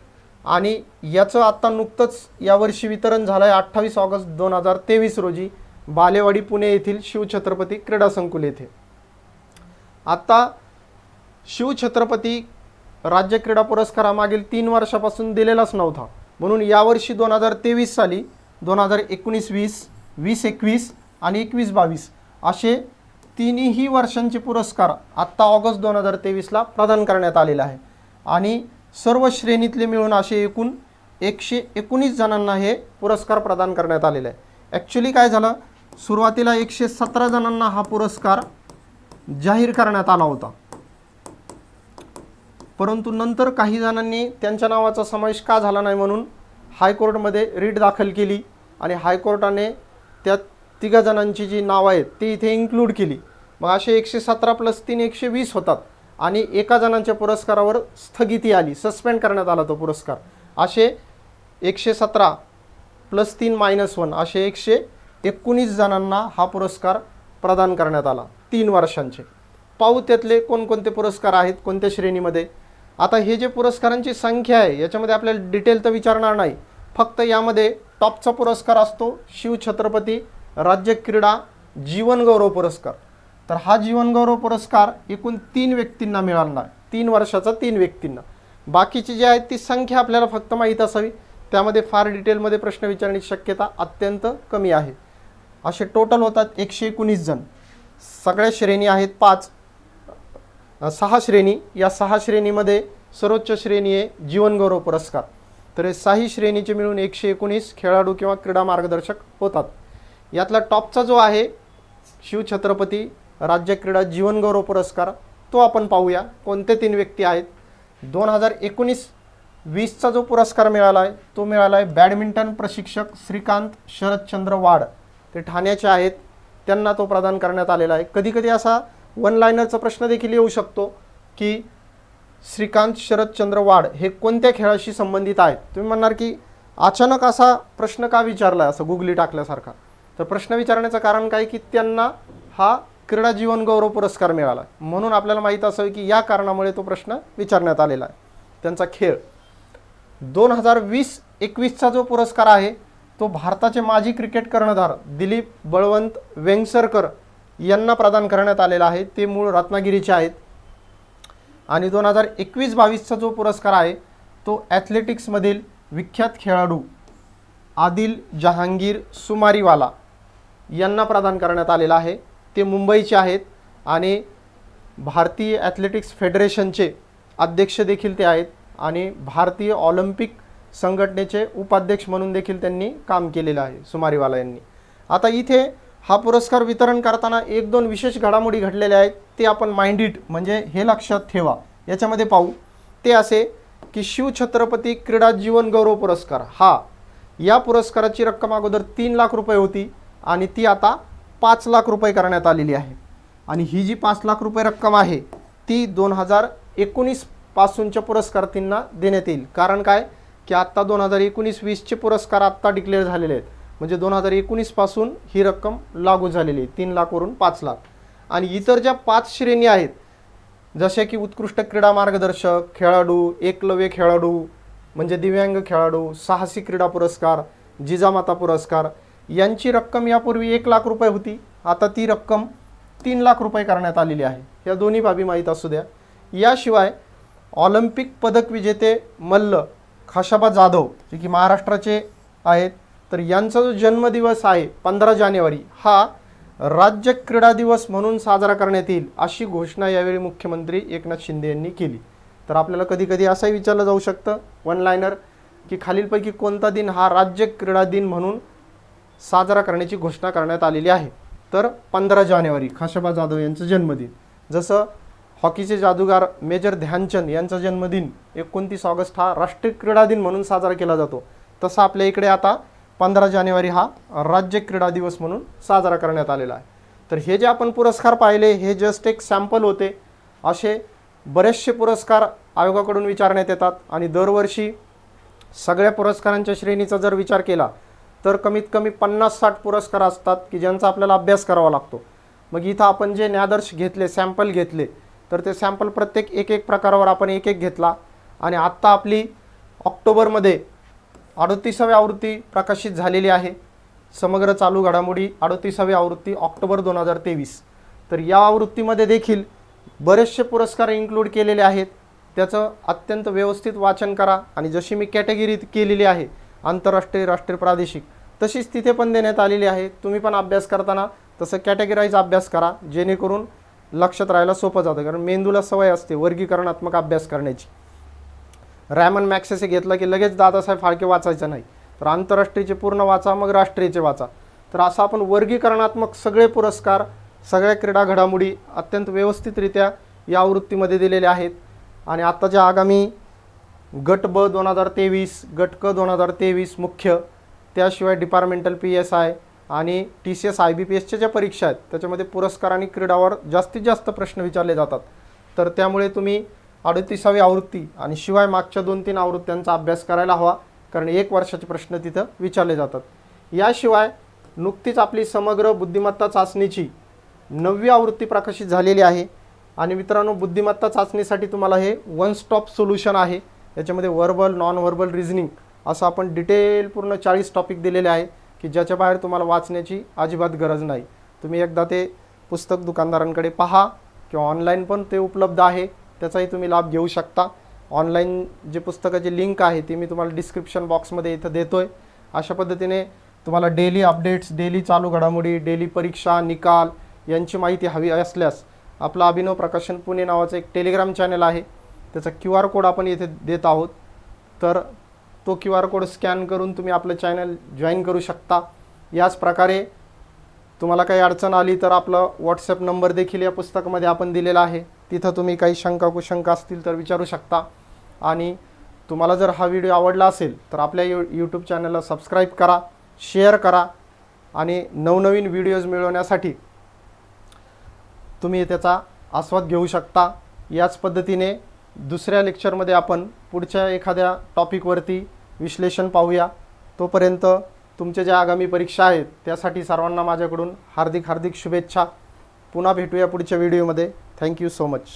आणि याचं आत्ता नुकतंच यावर्षी वितरण झालं आहे 28 ऑगस्ट 2023 रोजी बालेवाडी पुणे येथील शिवछत्रपती क्रीडा संकुल येथे. आता शिवछत्रपती राज्य क्रीडा पुरस्कार हा मागील 3 वर्षापासून दिलेलाच नव्हता, म्हणून यावर्षी 2023 साली 2019-20, 20-21 आणि 21-22 असे तिन्ही वर्षांचे पुरस्कार आत्ता ऑगस्ट 2023ला प्रदान करण्यात आलेला आहे. आणि सर्व श्रेणीतले मिळून असे एकूण 119 जणांना हे पुरस्कार प्रदान करण्यात आलेले आहे. ॲक्च्युली काय झालं, सुरुवातीला 117 जणांना हा पुरस्कार जाहीर करण्यात आला होता, परंतु नंतर काही जणांनी त्यांच्या नावाचा समावेश का झाला नाही म्हणून हायकोर्टमध्ये रिट दाखल केली आणि हायकोर्टाने त्या 3 जणांची जी नावं आहेत ती इथे इन्क्लूड केली. मग असे 117 + 3 120 होतात आणि एका जणांच्या पुरस्कारावर स्थगिती आली, सस्पेंड करण्यात आला तो पुरस्कार. असे 117 + 3 - 1 असे 119 जणांना हा पुरस्कार प्रदान करण्यात आला 3 वर्षांचे. पाहू त्यातले कोणकोणते पुरस्कार आहेत, कोणत्या श्रेणीमध्ये. आता हे जे पुरस्कारांची संख्या आहे याच्यामध्ये आपल्याला डिटेल तर विचारणार नाही, फक्त यामध्ये टॉपचा पुरस्कार असतो शिवछत्रपती राज्य क्रीडा जीवनगौरव पुरस्कार. तर हा जीवनगौरव पुरस्कार एकूण 3 व्यक्तींना मिळाला आहे, 3 वर्षाचा 3 व्यक्तींना. बाकीची जी आहेत ती संख्या आपल्याला फक्त माहीत असावी, त्यामध्ये फार डिटेलमध्ये प्रश्न विचारण्याची शक्यता अत्यंत कमी आहे. असे टोटल होतात 119 जण. सगळ्या श्रेणी आहेत 6 श्रेणी. या 6 श्रेणीमध्ये सर्वोच्च श्रेणी आहे जीवनगौरव पुरस्कार. तर हे 6 श्रेणीचे मिळून 119 खेळाडू किंवा क्रीडा मार्गदर्शक होतात. यातला टॉपचा जो आहे शिवछत्रपती राज्य क्रीडा जीवनगौरव पुरस्कार तो आपण पाहूया. कोणते 3 व्यक्ती आहेत. 2019-20चा जो पुरस्कार मिळाला आहे तो मिळाला आहे बॅडमिंटन प्रशिक्षक श्रीकांत शरदचंद्र वाड, ते ठाण्याचे आहेत, त्यांना तो प्रदान करण्यात आलेला आहे. कधीकधी असा 1 लाइनरचा प्रश्न देखील येऊ शकतो की श्रीकांत शरदचंद्र वाड हे कोणत्या खेळाशी संबंधित आहेत. तुम्ही म्हणणार की अचानक असा प्रश्न का विचारला आहे असं गुगली टाकल्यासारखा. तर प्रश्न विचारण्याचं कारण काय की त्यांना हा क्रीडा जीवन गौरव पुरस्कार मिळाला, म्हणून आपल्याला माहीत असावे की या कारणामुळे तो प्रश्न विचारण्यात आलेला आहे. त्यांचा खेळ 2020-21चा जो पुरस्कार आहे तो भारताचे माजी क्रिकेट कर्णधार दिलीप बळवंत वेंगसरकर यांना प्रदान करण्यात आलेला आहे. ते मूळ रत्नागिरीचे आहेत. आणि 2021-22चा जो पुरस्कार आहे तो ॲथलेटिक्समधील विख्यात खेळाडू आदिल जहांगीर सुमारीवाला यांना प्रदान करण्यात आलेला आहे. ते मुंबईचे आहेत आणि भारतीय ॲथलेटिक्स फेडरेशनचे अध्यक्ष देखील ते आहेत आणि भारतीय ऑलिम्पिक संघटनेचे उपाध्यक्ष म्हणून देखील त्यांनी काम केलेलं आहे सुमारीवाला यांनी. आता इथे हा पुरस्कार वितरण करताना 1-2 विशेष घडामोडी घडलेल्या आहेत, ते आपण माइंड इट म्हणजे हे लक्षात ठेवा. याच्यामध्ये पाहू ते असे की शिवछत्रपती क्रीडा जीवन गौरव पुरस्कार हा या पुरस्काराची रक्कम अगोदर 3 लाख रुपये होती आणि ती आता 5 लाख रुपये करण्यात आलेली आहे. आणि ही जी 5 लाख रुपये रक्कम आहे ती 2019 पासूनच्या पुरस्कारार्थींना देण्यात येईल. कारण काय की आत्ता 2019-20चे पुरस्कार आत्ता डिक्लेअर झालेले आहेत, म्हणजे 2019 पासून ही रक्कम लागू झालेली आहे 3 लाखवरून 5 लाख. आणि इतर ज्या 5 श्रेणी आहेत जसे की उत्कृष्ट क्रीडा मार्गदर्शक, खेळाडू, एकलव्य खेळाडू म्हणजे दिव्यांग खेळाडू, साहसी क्रीडा पुरस्कार, जिजामाता पुरस्कार, यांची रक्कम यापूर्वी 1 लाख रुपये होती. आता ती रक्कम 3,00,000 रुपये करण्यात आलेली आहे। या दोन्ही बाबी माहीत असू द्या। याशिवाय ऑलिम्पिक पदक विजेते मल्ल खाशाबा जाधव जे की महाराष्ट्राचे आहेत, तर यांचा जो जन्मदिवस आहे 15 जानेवारी हा राज्य क्रीडा दिवस म्हणून साजरा करण्यात येईल, अशी घोषणा यावेळी मुख्यमंत्री एकनाथ शिंदे यांनी केली। तर आपल्याला कधी कधी असंही विचारलं जाऊ शकतं वन लाइनर की खालीलपैकी कोणता दिन हा राज्य क्रीडा दिन म्हणून साजरा करण्याची घोषणा करण्यात आलेली आहे। तर 15 जानेवारी खाशाबा जाधव यांचा जन्मदिन। जसं हॉकीचे जादूगार मेजर ध्यानचंद यांचा जन्मदिन 29 ऑगस्ट हा राष्ट्रीय क्रीडा दिन म्हणून साजरा केला जातो, तसं आपल्या इकडे आता 15 जानेवारी हा राज्य क्रीडा दिवस म्हणून साजरा करण्यात आलेला आहे। तर हे जे आपण पुरस्कार पाहिले हे जस्ट एक सॅम्पल होते। असे बरेचसे पुरस्कार आयोगाकडून विचारण्यात येतात आणि दरवर्षी सगळ्या पुरस्कारांच्या श्रेणीचा जर विचार केला तर कमीत कमी 50-60 पुरस्कार असतात की ज्यांचा आपल्याला अभ्यास करावा लागतो। मग इथं आपण जे ज्ञादर्श घेतले, सॅम्पल घेतले, तर ते सॅम्पल प्रत्येक एक प्रकारावर आपण एक घेतला आणि आत्ता आपली ऑक्टोबरमध्ये 38वी आवृत्ती प्रकाशित झालेली आहे। समग्र चालू घडामोडी 38वी आवृत्ती ऑक्टोबर 2023। तर या आवृत्तीमध्ये देखील बरेचसे पुरस्कार इन्क्लूड केलेले आहेत। त्याचं अत्यंत व्यवस्थित वाचन करा आणि जशी मी कॅटेगरी केलेली आहे आंतरराष्ट्रीय, राष्ट्रीय, प्रादेशिक, तशीच तिथे पण देण्यात आलेली आहे। तुम्ही पण अभ्यास करताना तसं कॅटेगराईज अभ्यास करा जेणेकरून लक्षात राहायला सोपं जातं, कारण मेंदूला सवय असते वर्गीकरणात्मक अभ्यास करण्याची। रॅमन मॅक्सेसे घेतलं की लगेच दादासाहेब फाळके वाचायचं नाही, तर आंतरराष्ट्रीयचे पूर्ण वाचा, मग राष्ट्रीयचे वाचा। तर असं आपण वर्गीकरणात्मक सगळे पुरस्कार, सगळ्या क्रीडा घडामोडी अत्यंत व्यवस्थितरित्या या आवृत्तीमध्ये दिलेले आहेत। आणि आत्ताच्या आगामी गट ब 2023, गट क 2023 मुख्य, त्याशिवाय डिपार्टमेंटल PSI आणि TCS IBPSच्या ज्या परीक्षा आहेत त्याच्यामध्ये पुरस्कार आणि क्रीडावर जास्तीत जास्त प्रश्न विचारले जातात। तर त्यामुळे तुम्ही 38वी आवृत्ती आणि शिवाय मागच्या 2-3 आवृत्त्यांचा अभ्यास करायला हवा, कारण 1 वर्षाचे प्रश्न तिथं विचारले जातात। याशिवाय नुकतीच आपली समग्र बुद्धिमत्ता चाचणीची 9वी आवृत्ती प्रकाशित झालेली आहे। आणि मित्रांनो, बुद्धिमत्ता चाचणीसाठी तुम्हाला हे वन स्टॉप सोल्युशन आहे। याच्यामध्ये वर्बल, नॉन वर्बल, रिझनिंग असं आपण डिटेल पूर्ण 40 टॉपिक दिलेले आहे की ज्याच्या बाहेर तुम्हाला वाचण्याची अजिबात गरज नाही। तुम्ही एकदा ते पुस्तक दुकानदारांकडे पहा किंवा ऑनलाईन पण ते उपलब्ध आहे, त्याचाही तुम्ही लाभ घेऊ शकता। ऑनलाईन जे पुस्तकाची लिंक आहे ती मी तुम्हाला डिस्क्रिप्शन बॉक्समध्ये इथं देतोय। अशा पद्धतीने तुम्हाला डेली अपडेट्स, डेली चालू घडामोडी, डेली परीक्षा, निकाल यांची माहिती हवी असल्यास आपला अभिनव प्रकाशन पुणे नावाचं एक टेलिग्राम चॅनल आहे, त्याचा QR कोड आपण इथे देत आहोत। तर तो QR कोड स्कॅन करून तुम्ही आपलं चॅनल जॉईन करू शकता। याच प्रकारे तुम्हाला काही अडचण आली तर आपला WhatsApp नंबर देखील या पुस्तकामध्ये आपण दिलेला आहे, तिथं तुम्ही काही शंका कुशंका असतील तर विचारू शकता। आणि तुम्हाला जर हा व्हिडिओ आवडला असेल तर आपल्या YouTube चॅनलला सबस्क्राईब करा, शेअर करा आणि नवनवीन व्हिडिओज मिळवण्यासाठी तुम्ही त्याचा आस्वाद घेऊ शकता। याच पद्धतीने दुसऱ्या लेक्चरमध्ये आपण पुढच्या एखाद्या टॉपिकवरती विश्लेषण पाहूया। तोपर्यंत तुमच्या ज्या आगामी परीक्षा आहेत त्यासाठी सर्वांना माझ्याकडून हार्दिक शुभेच्छा। पुन्हा भेटूया पुढच्या व्हिडिओमध्ये। Thank you so much.